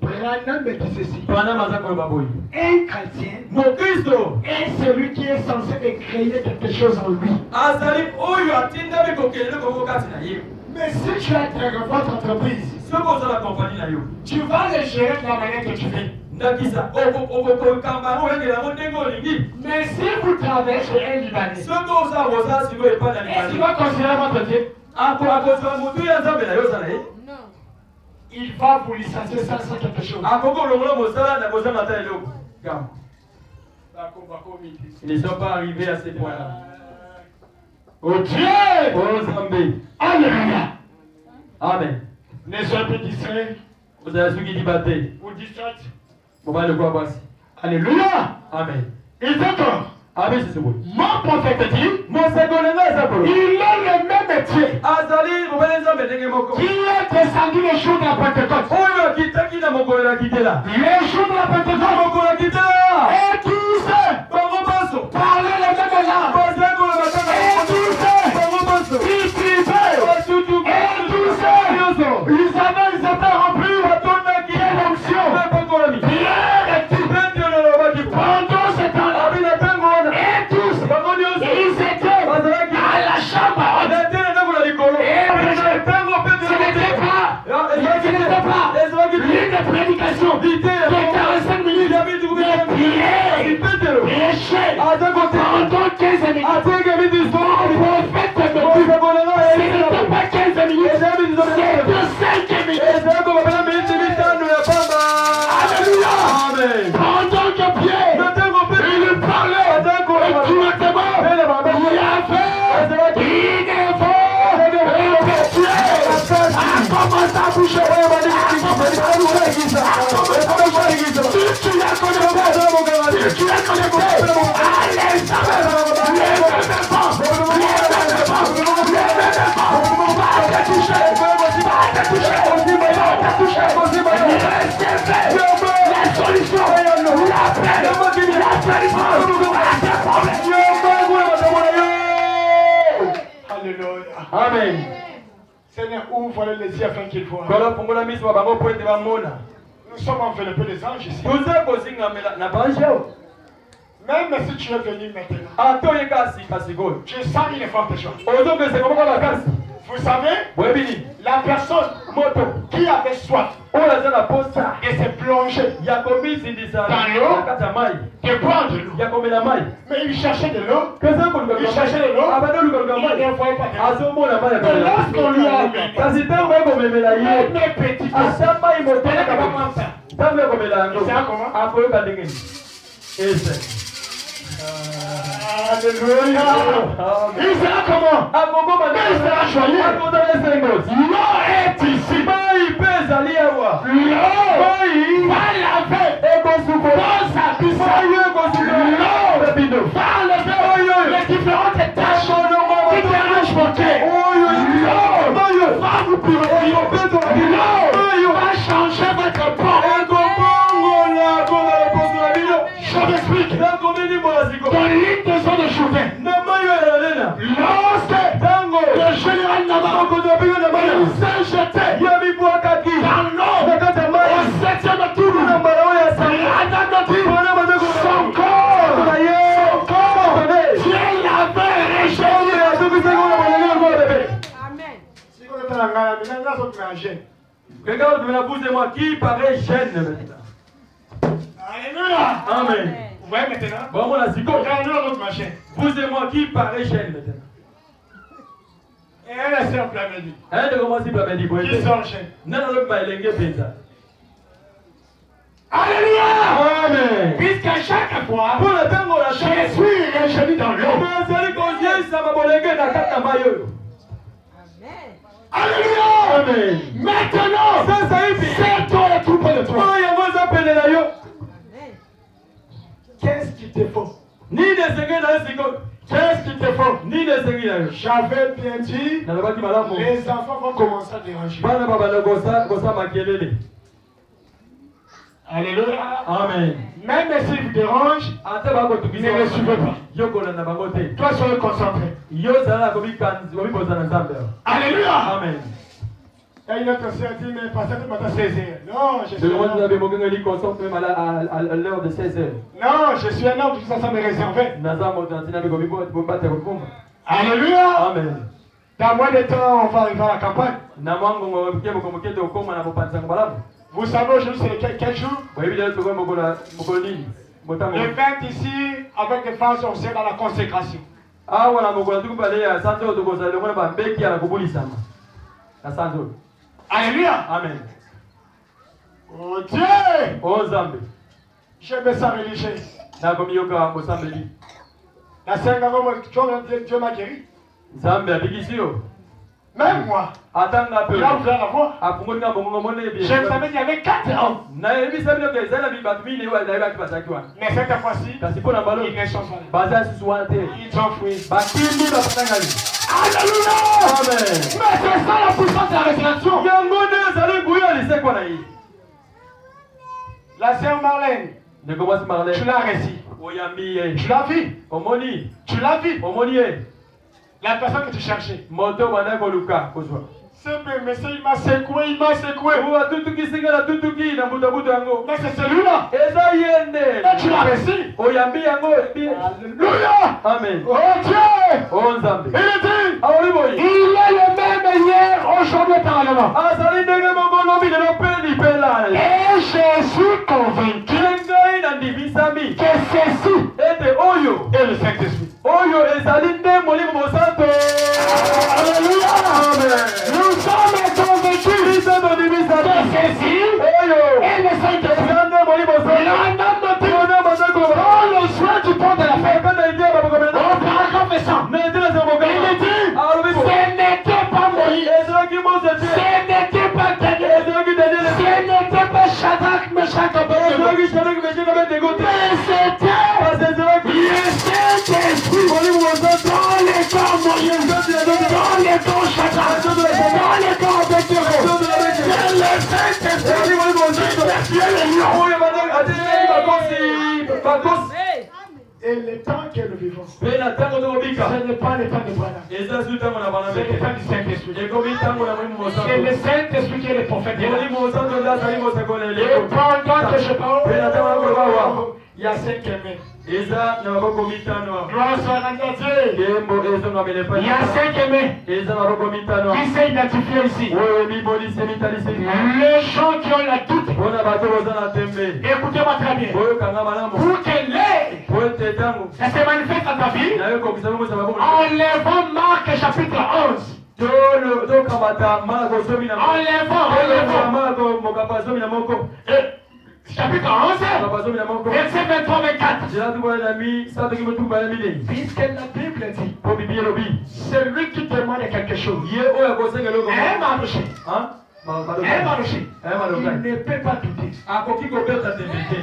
S2: Branham me dit ceci.
S1: Pendant ma zakolo baboy.
S2: Un chrétien
S1: Mon Christo.
S2: est celui qui est censé de créer quelque chose en lui.
S1: Azali oyo atinda bikokele koko kati na ye.
S2: Mais si tu as votre entreprise,
S1: Ce qu'on a la compagnie na yo.
S2: tu vas le gérer de la manière que tu veux.
S1: Ndakisa oko kamba o yengela mo ndengo lingi.
S2: Mais si vous travaillez chez un Libanais,
S1: Ce qu'on a rosa si vous est pas dans
S2: est-ce qu'il
S1: les
S2: va considérer votre Dieu?
S1: Ako akosa mutu ya zambe na yo sana ye.
S2: Il va vous licencier sans quelque chose.
S1: Akoko longola mosala na boza mata eloko. Gam. Ils ne sont pas arrivés à ce point-là.
S2: Oh Dieu!
S1: Oh Zambé.
S2: Alléluia!
S1: Amen.
S2: Ne soyez pas distrait
S1: Vous avez su qui dit bâté.
S2: ou distraite.
S1: Bon, bah, le quoi voici.
S2: Alléluia!
S1: Amen.
S2: Il dit encore,
S1: Amen, c'est bon.
S2: mon prophète dit,
S1: Mon secondaire, ça pour
S2: il a le même Dieu
S1: Azali, vous voyez ça, mais dès que mon corps.
S2: qui est descendu le jour de la Pentecôte.
S1: Oh, il a quitté qui n'a mon corps là, quitté là.
S2: Le jour de la Pentecôte.
S1: Mon corps là, quitté là.
S2: Et tous
S1: Par mon basso.
S2: parlez le même langue.
S1: Pas un corps là,
S2: Et tous
S1: par mon basso.
S2: ils criaient.
S1: Pas tout, tout.
S2: Et tous ils étaient remplis de l'onction.
S1: Pas encore la vie.
S2: Pierre et tout. Pendant ce temps-là, et tous, ils étaient à la chambre. Et ce n'était pas une prédication de 45 minutes. Mais Pierre prêchait pendant 15 minutes. Le prophète me dit, ce n'était pas 15 minutes, c'était 5 minutes. Alléluia.
S1: Amen.
S2: Pendant que Pierre, il parlait exactement, il y avait une voix et Pierre a commencé à bouger. Si tu la connais pas, allez, ça va,
S1: Amen.
S2: Seigneur, ouvre les yeux afin qu'ils voient. Nous sommes enveloppés des anges ici. Même si tu es venu maintenant, je sens une forte joie. Vous savez, la personne qui avait soif et s'est plongée dans l'eau, de boire de l'eau. Mais il cherchait de l'eau. Il cherchait de l'eau. Il ne voyait pas de l'eau. Mais lorsqu'on lui a amené, mes petits c'est Alléluia. Il sera comment? Il sera joyeux. L'eau est ici. L'eau va laver vos habits. L'eau va enlever les différentes tâches qui dérangent vos cœurs. L'eau va vous purifier. L'eau va changer votre peau. Je m'explique. Dans l'île de zone de Chouvet, lorsque le général Navarro s'est jeté dans l'eau au 7e tour, son corps, Dieu l'avait rejeté. Amen.
S1: Regarde la bouche de moi qui paraît gêne maintenant.
S2: Alléluia.
S1: Amen.
S2: Vous voyez maintenant?
S1: Bon, mon asiko.
S2: Regardez l'autre machin.
S1: Vous et moi qui paraît gêne maintenant.
S2: Et elle est simple à me dire.
S1: Elle de commencer par me dire.
S2: Qui sont gêne?
S1: Non, non, pas l'élengue pensa.
S2: Alléluia.
S1: Amen.
S2: Puisqu'à chaque fois,
S1: Pour le temps, on a
S2: je suis rejeté dans l'eau. Alléluia.
S1: Amen.
S2: Maintenant, c'est toi et tout près de toi. Qu'est-ce qui te faut? Qu'est-ce qui te faut? J'avais bien dit, les enfants vont commencer à déranger. Alléluia.
S1: Amen.
S2: Même s'ils vous dérangent, ne les suivez pas. Toi, soyez concentré. Alléluia.
S1: Amen.
S2: Et une autre sœur dit, mais pasteur, tu m'as 16 heures. Non, je suis un homme.
S1: À l'heure de 16h.
S2: Non, je suis un homme, tout ça, ça m'est réservé. Alléluia.
S1: Amen.
S2: Dans moins de temps, on va arriver à la campagne. Vous savez aujourd'hui c'est quel jour? Le 20 ici, avec des femmes sorcières dans la consécration. Alléluia.
S1: Amen.
S2: Oh Dieu. Je me sens religieux. La Seigneur, Dieu m'a guéri. Même moi. Il a ouvert la voie. Je savais qu'il y avait 4 hommes. Mais cette fois-ci, ils ne sont pas là. Ils ont fui. Alléluia.
S1: Amen.
S2: Mais c'est ça la puissance de la résurrection. La sœur Marlène, tu l'as réussi. Tu l'as vu. Tu l'as vu. La personne que tu cherchais. Ce monsieur, il m'a secoué, Mais c'est celui-là. Mais tu l'as réussi. Alléluia.
S1: Amen.
S2: Oh Dieu. Il dit, il est le même hier, aujourd'hui, éternellement. Et je suis convaincu que ceci est le Saint-Esprit. Alléluia. Nous sommes convaincus que ceci est le Saint-Esprit. Dans le soin du pont de la fête, au paragraphe 100, il dit, ce n'était pas Moïse, ce n'était pas Daniel, ce n'était pas Shadrach, Meshach, Abednego, mais c'était le Saint-Esprit. Et le temps que nous vivons, ce
S1: Pena tango to bika.
S2: n'est pas le temps de Branham.
S1: Eza zu tango na bana
S2: C'est le
S1: meke.
S2: temps du Saint-Esprit.
S1: Eko mi tango na mwalimu
S2: C'est le
S1: mosanto.
S2: Saint-Esprit qui est le prophète.
S1: Mwalimu mosanto nda sali mosakole
S2: Et
S1: leko.
S2: pendant que je
S1: Pena tango na
S2: parle,
S1: kwa.
S2: il y a 5 mains.
S1: Eza na maboko mitano.
S2: Gloire soit rendue à Dieu.
S1: Kembo ezo na melefa.
S2: Il y a 5 mains
S1: Eza na maboko mitano.
S2: qui s'est identifié ici.
S1: Wewe mi boli se mitalisi.
S2: Les gens qui ont la doute,
S1: Bona bato boza na tembe.
S2: écoutez-moi très bien.
S1: Oyo kanga malamu.
S2: Pour que l'air,
S1: Poete tango.
S2: ça se manifeste dans ta vie,
S1: Na yo kokisa mo sa maboko.
S2: enlevons Marc chapitre 11.
S1: To kamata mako zomi na moko.
S2: Enlevons.
S1: Mako mokapa zomi na moko.
S2: Chapitre 11,
S1: Mokapa zomi na moko.
S2: verset 23-24.
S1: Jina tu bwana mi sa to kimutu bwana mi de.
S2: Puisque la Bible dit,
S1: Po bibi lobi.
S2: celui qui demande quelque chose,
S1: Ye oya ko senga loko.
S2: un marché,
S1: Hein?
S2: un marché,
S1: Malokai.
S2: il ne peut pas douter.
S1: Akoki ko beta tembete.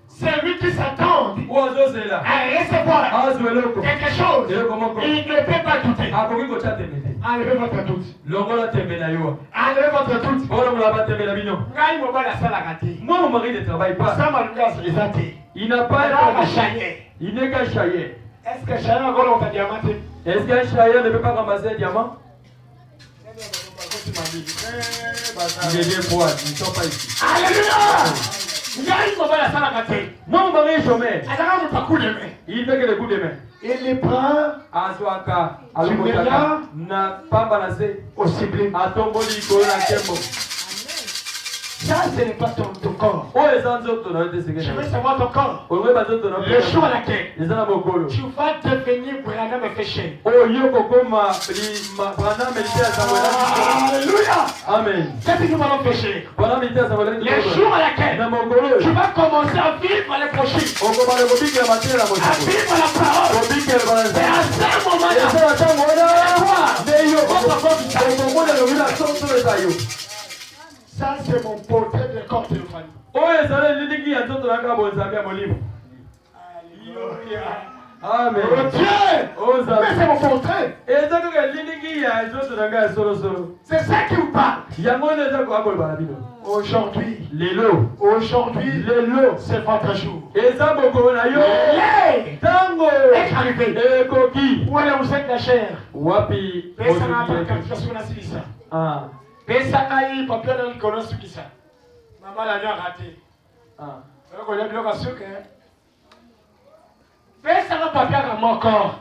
S2: Celui qui s'attend
S1: Ozo zela.
S2: à recevoir
S1: Azu eloko.
S2: quelque chose,
S1: Eloko moko.
S2: il ne peut pas douter.
S1: Akoki ko cha tembete.
S2: Enlevez votre doute.
S1: Longola tembe na yo.
S2: Enlevez votre doute.
S1: Bona mula ba tembe na bino.
S2: Ngai mobali asalaka te.
S1: Moi mon mari ne travaille pas.
S2: Osama Lungas eza te.
S1: Il n'a pas
S2: Eza
S1: un
S2: chaye.
S1: Il n'est qu'un chahier.
S2: Est-ce que chaye encore on diamant te?
S1: Est-ce qu'un chahier ne peut pas ramasser un diamant? Il est bien froid, ils ne sont pas ici.
S2: Alléluia! Ngai mobali asalaka te.
S1: Moi, mon mari est chômeur.
S2: Azaka moto coup de main.
S1: Il fait que les coups de main.
S2: Il les prend
S1: Azwaka, alumotaka, na pamba na se,
S2: au ciblé.
S1: atomboli ko na kembo.
S2: Ça, ce n'est pas ton corps.
S1: O ezanzo to na te
S2: Je veux
S1: segene.
S2: savoir ton corps.
S1: O ngwe bazo to na.
S2: Le jour à laquelle
S1: Ezana mokolo.
S2: tu vas devenir Branham Fisher.
S1: O yoko koma li bana militaire samwela.
S2: Alléluia!
S1: Amen.
S2: Qu'est-ce que nous allons pécher?
S1: Bana militaire samwela.
S2: Le jour à laquelle
S1: Na mokolo.
S2: tu vas commencer à vivre les prochains.
S1: O ko bale ko bikela matela
S2: À
S1: mosako.
S2: vivre la parole.
S1: Ko bikela bana.
S2: Et à ce moment-là,
S1: Ezana tango na. Neyo ko ko le ngila soto ezayo.
S2: ça c'est mon portrait de corps téléphonique.
S1: O ezana liliki ya toto na ka bonzambe ya molimo.
S2: Alléluia.
S1: Amen.
S2: Oh Dieu!
S1: O
S2: Mais
S1: zambe.
S2: c'est mon portrait.
S1: Eza kaka liliki ya toto na ka solo solo.
S2: C'est ça qui vous parle.
S1: Yango ne eza ko akolo bana bino.
S2: Aujourd'hui,
S1: Lelo.
S2: c'est votre jour.
S1: Eza mokolo na yo.
S2: L'air
S1: Tango.
S2: est arrivé.
S1: Ekoki.
S2: Où est-ce que vous êtes la chair?
S1: Wapi.
S2: Pesa na hapa qualification na silisa.
S1: Ah.
S2: Pesa ngai papier na likolo sukisa. Mama la nyoa raté.
S1: Ah.
S2: Ko ya biloko suka. Pesa na papier na moko.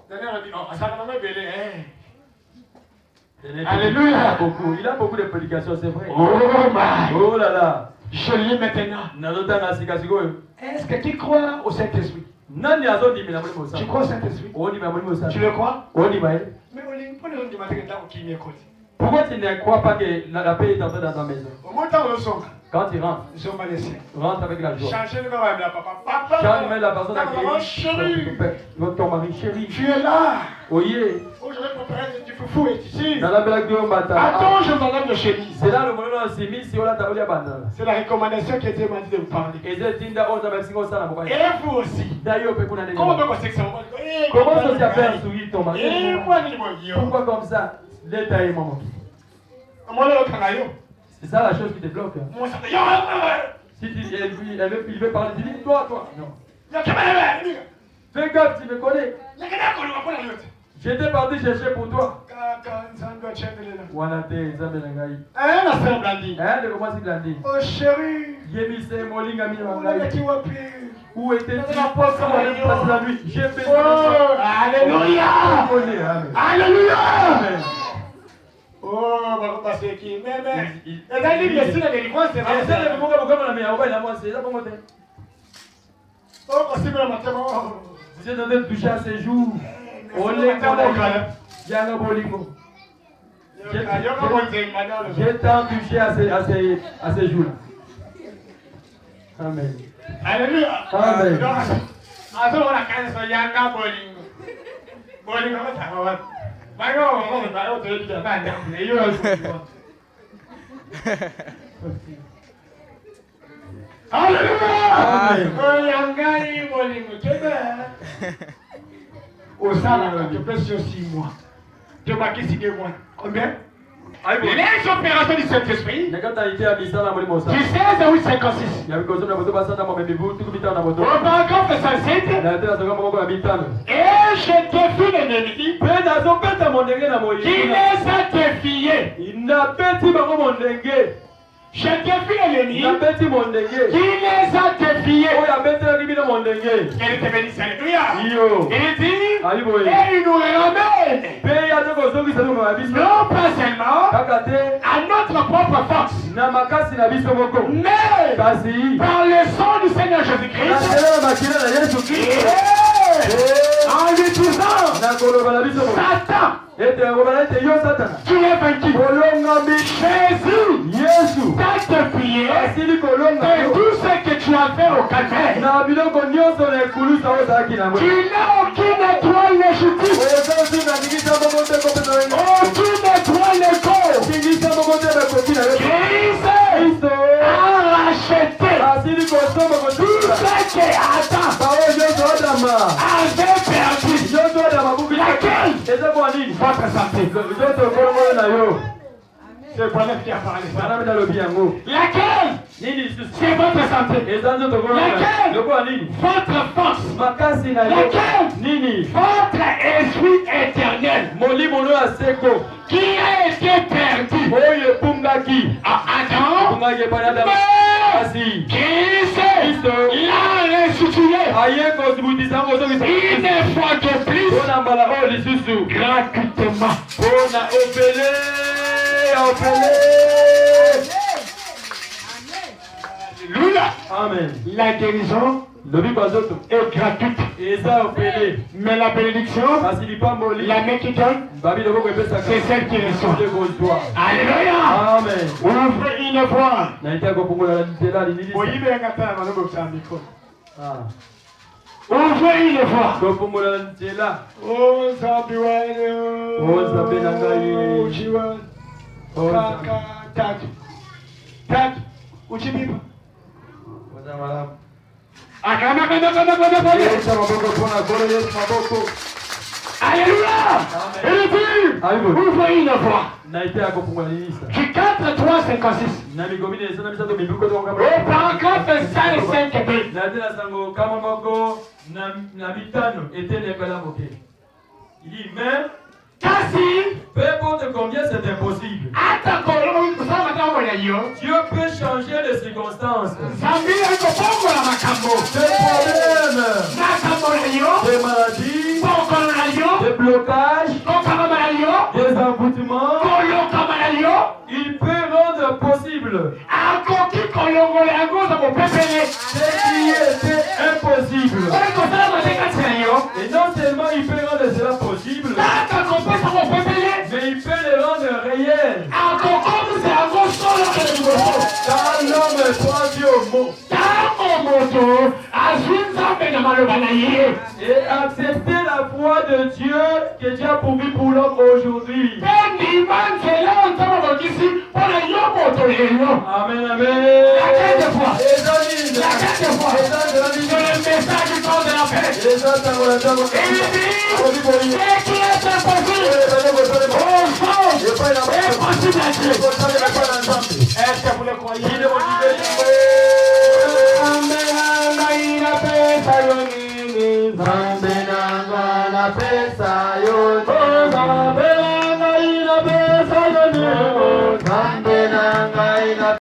S2: Daniel a dit oh, ça na mebele Alléluia.
S1: Il a beaucoup de prédications, c'est vrai.
S2: Oh my.
S1: Oh là là.
S2: Je lis maintenant.
S1: Nazotanga sikasikoyo.
S2: Est-ce que tu crois au Saint-Esprit?
S1: Nani azondimela muri
S2: Tu
S1: mosa.
S2: crois au Saint-Esprit?
S1: Ondima muri mosa.
S2: Tu le crois?
S1: Ondima.
S2: Mais on dit pas le matin que tu m'écoutes.
S1: Pourquoi tu ne crois pas que la paix est entrée dans ta maison?
S2: Au moins temps le son.
S1: Quand tu rentres,
S2: Ils sont mal laissés.
S1: rentre avec la joie.
S2: Changer le nom de la papa. Papa.
S1: Change même la personne à
S2: Maman,
S1: qui
S2: chérie.
S1: ton mari chéri.
S2: Tu es là.
S1: Oye,
S2: Oh, je vais préparer du foufou est ici.
S1: dans la blague de Mbata.
S2: Attends, je m'enlève de chemise.
S1: C'est là le moment où c'est mis si on l'a taboué à Bandala.
S2: C'est la recommandation qui Dieu m'a dit de vous parler.
S1: Et c'est Tinda Oza Mexico Sana.
S2: Et vous aussi.
S1: D'ailleurs, on peut qu'on a des.
S2: Comment on peut passer que ça?
S1: Comment ça s'est fait sourire ton mari?
S2: Et moi, je dis,
S1: Pourquoi comme ça? L'état est maman.
S2: moi, le travail.
S1: C'est ça la chose qui te bloque.
S2: Moi, ça
S1: Si tu, il veut parler, dis toi. Non.
S2: fait.
S1: Fais gaffe, tu me connais. J'étais parti chercher pour toi. Wanate, Zabelangai. Hein, de comment c'est blandi?
S2: Oh chérie,
S1: Yemise, Molinga,
S2: on a
S1: Milangai.
S2: qui va plus.
S1: Où était-tu? Comment aller passer la nuit? J'ai fait.
S2: Oh, alléluia. Alléluia.
S1: Amen.
S2: Oh, on va passer qui? Mais, et dans l'île, ici, la délivrance, c'est
S1: Et ça,
S2: vrai.
S1: le moment où on a mis à la moitié, c'est là pour moi.
S2: Oh, parce que le matin,
S1: Vous êtes en train de toucher à ces jours. On est comme il y a un bolingo. J'ai tant touché à ces jours-là. Amen.
S2: Alléluia.
S1: Amen.
S2: Attends, on a 15 yanga bolingo. Bolingo, ça va. Bago, te dis pas, mais yo. Alléluia. Oh yanga ni bolingo, kebe. Au salaire, tu peux sur 6 mois. Tu vas qui 2 mois. Combien? Les opérations du Saint-Esprit. Du 16 à 8,56. Au paragraphe 67. Et je défie l'ennemi qui les a défiés. Je défie l'ennemi qui les a défiés. Elle était bénisse, alléluia. Il dit, et il nous ramène. Non pas seulement à notre propre force, mais par le sang du Seigneur Jésus-Christ. En lui disant, Satan, tu es vaincu. Jésus t'a défié de tout ce que tu as fait au calvaire. Tu n'as aucune étoile légitime. Aucune étoile légale. Christ a racheté tout ce que Adam avait perdu. Laquelle? Votre santé. C'est quoi qui a parlé ça? Laquelle? C'est votre santé. Laquelle? Votre force. Laquelle? Votre esprit éternel. Qui a été perdu à Adam. Christ l'a restitué. Une fois de plus, gratuitement. Alléluia.
S1: Amen.
S2: La guérison est gratuite. Mais la bénédiction, la main qui donne, c'est celle qui reçoit. Alléluia.
S1: Amen.
S2: Ouvrez une voix. Ouvrez une voix. Oh, Zabiwano.
S1: Oh, Zabenangaï.
S2: Uchiwan. Kaka. Tatu. Tatu. Uchibiba. Alléluia. Il dit, ouvrez une voix. Du 4, 3, 56. Au paragraphe 5b.
S1: Il dit, mais
S2: Kasi,
S1: peu importe combien c'est impossible, Dieu peut changer les circonstances. Des problèmes, des maladies, des blocages, des envoûtements, il peut rendre possible ce qui était impossible. Et non seulement il peut rendre cela possible, mais il peut le rendre réel. Car l'homme croit Dieu au mot. Et accepter la foi de Dieu que Dieu a pourvu pour l'homme aujourd'hui. Amen, amen.
S2: Est-ce que vous le croyez?
S1: Amen.